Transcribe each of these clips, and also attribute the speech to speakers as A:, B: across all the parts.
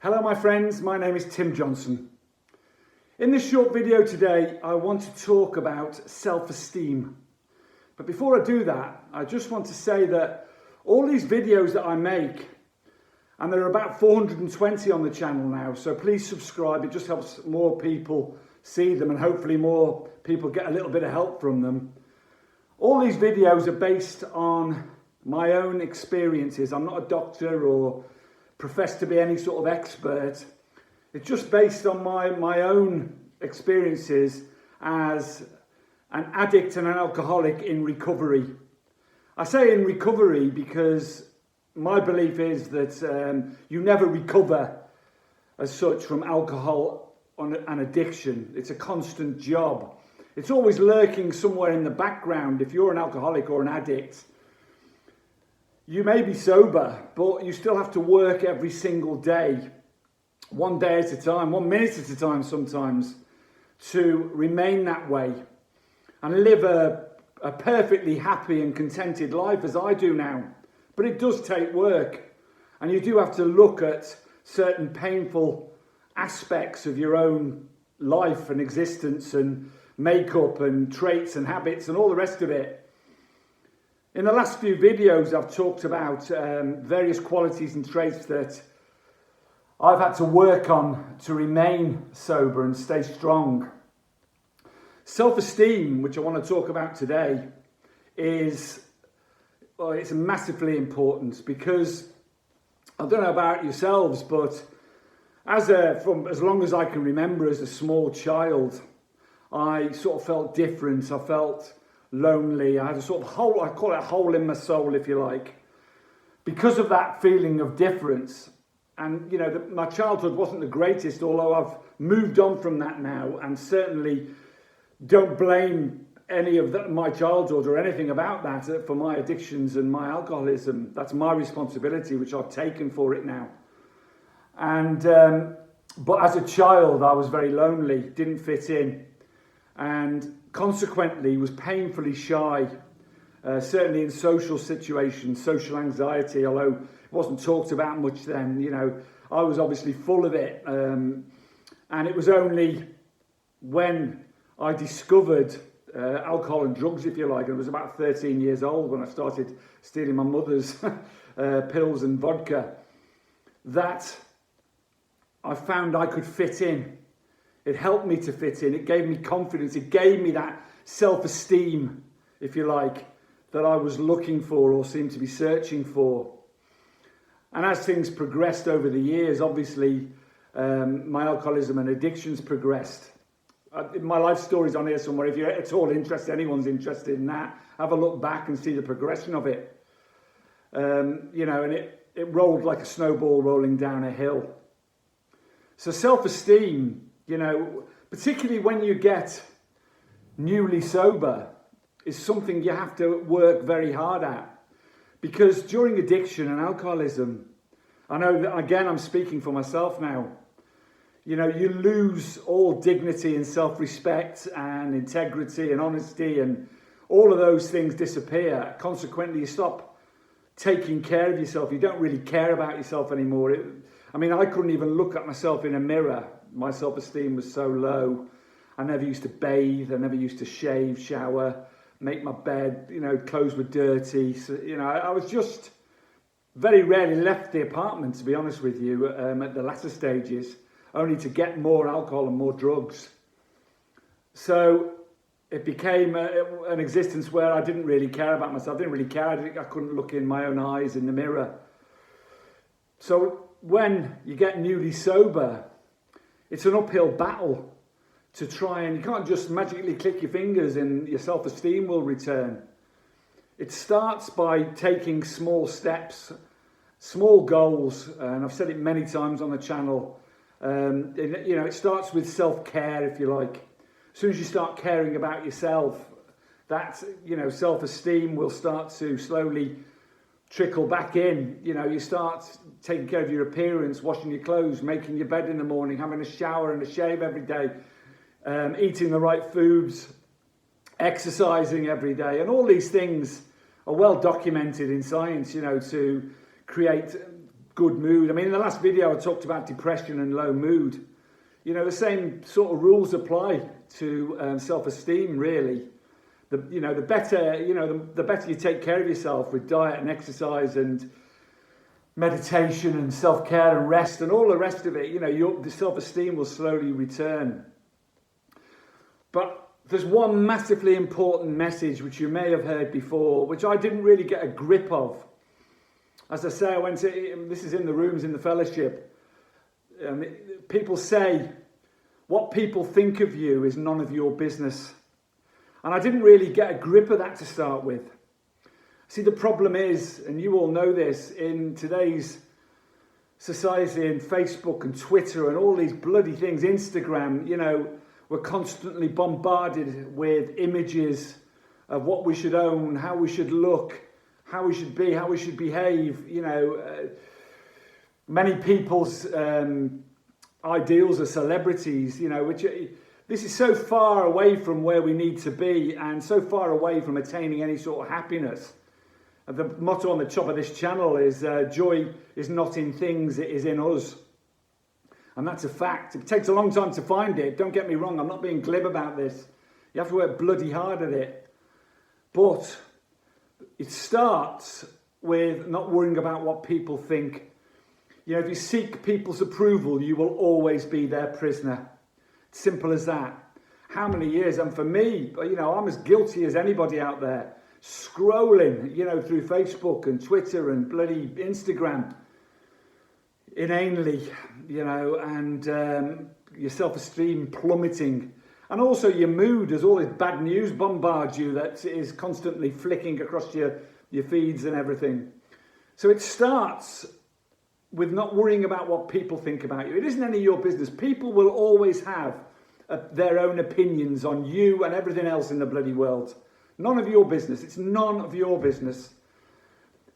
A: Hello my friends, my name is Tim Johnson. In this short video today, I want to talk about self-esteem. But before I do that, I just want to say that all these videos that I make, and there are about 420 on the channel now, so please subscribe. It just helps more people see them and hopefully more people get a little bit of help from them. All these videos are based on my own experiences. I'm not a doctor or profess to be any sort of expert. It's just based on my own experiences as an addict and an alcoholic in recovery. I say in recovery because my belief is that you never recover as such from alcohol and addiction. It's a constant job. It's always lurking somewhere in the background. If you're an alcoholic or an addict, you may be sober, but you still have to work every single day, one day at a time, 1 minute at a time sometimes, to remain that way and live a perfectly happy and contented life as I do now. But it does take work, and you do have to look at certain painful aspects of your own life and existence and makeup and traits and habits and all the rest of it. In the last few videos, I've talked about various qualities and traits that I've had to work on to remain sober and stay strong. Self-esteem, which I want to talk about today, it's massively important because I don't know about yourselves, but from as long as I can remember as a small child, I sort of felt different. I felt lonely. I had a sort of hole, I call it a hole in my soul, if you like, because of that feeling of difference. And, you know, my childhood wasn't the greatest, although I've moved on from that now and certainly don't blame any of my childhood or anything about that for my addictions and my alcoholism. That's my responsibility, which I've taken for it now. And, but as a child, I was very lonely, didn't fit in, and consequently was painfully shy, certainly in social situations, social anxiety, although it wasn't talked about much then. You know, I was obviously full of it, and it was only when I discovered alcohol and drugs, if you like, and I was about 13 years old when I started stealing my mother's pills and vodka, that I found I could fit in. It helped me to fit in. It gave me confidence. It gave me that self-esteem, if you like, that I was looking for or seemed to be searching for. And as things progressed over the years, obviously, my alcoholism and addictions progressed. My life story's on here somewhere. If you're at all interested, anyone's interested in that, have a look back and see the progression of it. You know, and it rolled like a snowball rolling down a hill. So self-esteem, you know, particularly when you get newly sober, is something you have to work very hard at. Because during addiction and alcoholism, I know that, again, I'm speaking for myself now, you know, you lose all dignity and self-respect and integrity and honesty, and all of those things disappear. Consequently, you stop taking care of yourself. You don't really care about yourself anymore. I mean, I couldn't even look at myself in a mirror. My self-esteem was so low. I never used to bathe. I never used to shave, shower, make my bed. You know, clothes were dirty. So, you know, I was just very rarely left the apartment, to be honest with you, at the latter stages, only to get more alcohol and more drugs. So it became an existence where I didn't really care about myself. I didn't really care. I couldn't look in my own eyes in the mirror. So when you get newly sober, it's an uphill battle to try, and you can't just magically click your fingers and your self-esteem will return. It starts by taking small steps, small goals, and I've said it many times on the channel. You know, it starts with self-care, if you like. As soon as you start caring about yourself, that, you know, self-esteem will start to slowly trickle back in. You know, you start taking care of your appearance, washing your clothes, making your bed in the morning, having a shower and a shave every day, eating the right foods, exercising every day. And all these things are well documented in science, you know, to create good mood. I mean, in the last video, I talked about depression and low mood. You know, the same sort of rules apply to self-esteem, really. The better, the better you take care of yourself with diet and exercise and meditation and self-care and rest and all the rest of it, the self-esteem will slowly return. But there's one massively important message which you may have heard before, which I didn't really get a grip of. As I say, this is in the rooms in the fellowship. People say, what people think of you is none of your business. And I didn't really get a grip of that to start with. See, the problem is, and you all know this, in today's society and Facebook and Twitter and all these bloody things, Instagram, we're constantly bombarded with images of what we should own, how we should look, how we should be, how we should behave. Many people's ideals are celebrities, which this is so far away from where we need to be and so far away from attaining any sort of happiness. The motto on the top of this channel is joy is not in things, it is in us. And that's a fact. It takes a long time to find it. Don't get me wrong, I'm not being glib about this. You have to work bloody hard at it. But it starts with not worrying about what people think. If you seek people's approval, you will always be their prisoner. Simple as that. How many years? And for me, I'm as guilty as anybody out there. Scrolling, through Facebook and Twitter and bloody Instagram inanely, and your self-esteem plummeting. And also your mood, as all this bad news bombards you that is constantly flicking across your feeds and everything. So it starts with not worrying about what people think about you. It isn't any of your business. People will always have their own opinions on you and everything else in the bloody world. None of your business. It's none of your business.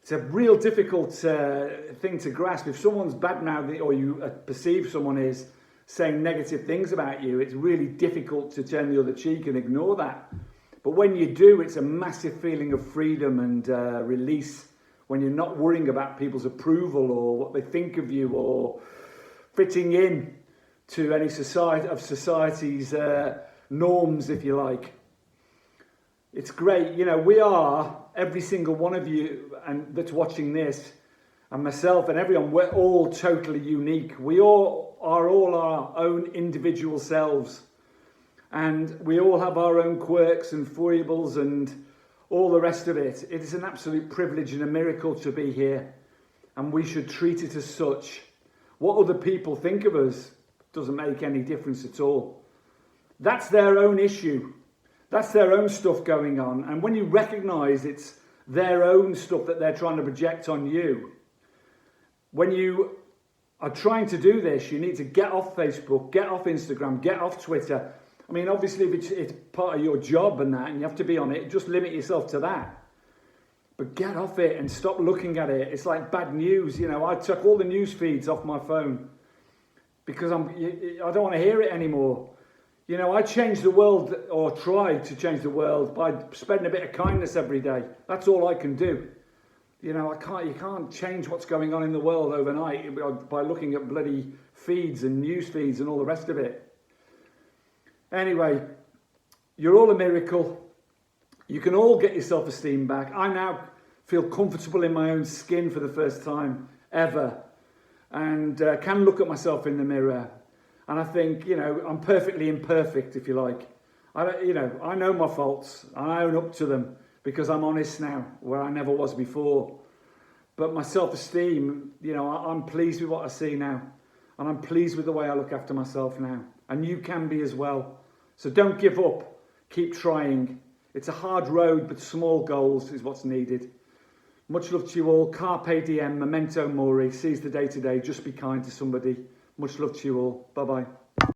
A: It's a real difficult thing to grasp. If someone's bad-mouthing, or you perceive someone is saying negative things about you, it's really difficult to turn the other cheek and ignore that. But when you do, it's a massive feeling of freedom and release when you're not worrying about people's approval or what they think of you or fitting in to any society's norms, if you like. It's great. We are, every single one of you and that's watching this, and myself and everyone, we're all totally unique. We all are our own individual selves. And we all have our own quirks and foibles and all the rest of it. It is an absolute privilege and a miracle to be here. And we should treat it as such. What other people think of us doesn't make any difference at all. That's their own issue. That's their own stuff going on. And when you recognise it's their own stuff that they're trying to project on you, when you are trying to do this, you need to get off Facebook, get off Instagram, get off Twitter. I mean, obviously, if it's part of your job and that, and you have to be on it, just limit yourself to that. But get off it and stop looking at it. It's like bad news. I took all the news feeds off my phone because I don't want to hear it anymore. I change the world, or try to change the world, by spreading a bit of kindness every day. That's all I can do. You can't change what's going on in the world overnight by looking at bloody feeds and news feeds and all the rest of it. Anyway, you're all a miracle. You can all get your self-esteem back. I now feel comfortable in my own skin for the first time ever, and can look at myself in the mirror. And I think, I'm perfectly imperfect, if you like. I know my faults, and I own up to them because I'm honest now, where I never was before. But my self-esteem, I'm pleased with what I see now. And I'm pleased with the way I look after myself now. And you can be as well. So don't give up. Keep trying. It's a hard road, but small goals is what's needed. Much love to you all. Carpe Diem, memento mori. Seize the day today. Just be kind to somebody. Much love to you all. Bye-bye.